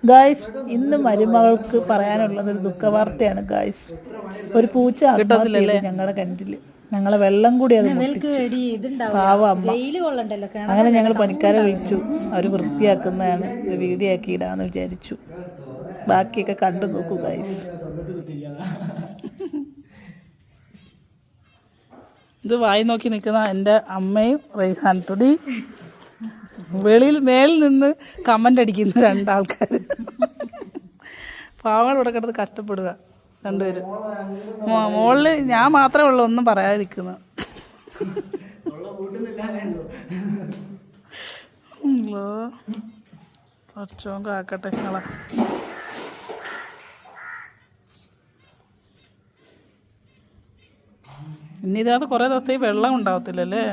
Guys, ഇന്ന് മരുമകൾക്ക് പറയാനുള്ളത് ഒരു ദുഃഖവാർത്തയാണ് ഗായ്സ്. ഒരു പൂച്ച ആത്മഹത്യ ചെയ്തു ഞങ്ങളുടെ കിണറ്റിൽ. ഞങ്ങളെ വെള്ളം കൂടി അത് മുട്ടിച്ചു. പാവ അമ്മ. അങ്ങനെ ഞങ്ങൾ പണിക്കാരെ വിളിച്ചു. അവർ വൃത്തിയാക്കുന്നതാണ്. ഒരു വീഡിയോ ആക്കി ഇടാന്ന് വിചാരിച്ചു. ബാക്കിയൊക്കെ കണ്ടു നോക്കൂ ഗായ്സ്. ഇത് വായി നോക്കി നിൽക്കുന്ന എൻ്റെ അമ്മയും റൈഹാൻ തുടി. മേളിൽ നിന്ന് കമൻ്റ് അടിക്കുന്ന രണ്ടാൾക്കാർ. പാവങ്ങൾ ഇവിടെ കിടന്ന് കഷ്ടപ്പെടുക രണ്ടുപേരും. മുകളിൽ ഞാൻ മാത്രമേ ഉള്ളൂ ഒന്നും പറയാതിരിക്കുന്നത്. കുറച്ചോ കാക്കട്ടെ നിങ്ങളെ. ഇനി ഇതിനകത്ത് കുറേ ദിവസത്തേക്ക് വെള്ളം ഉണ്ടാവത്തില്ലല്ലേ.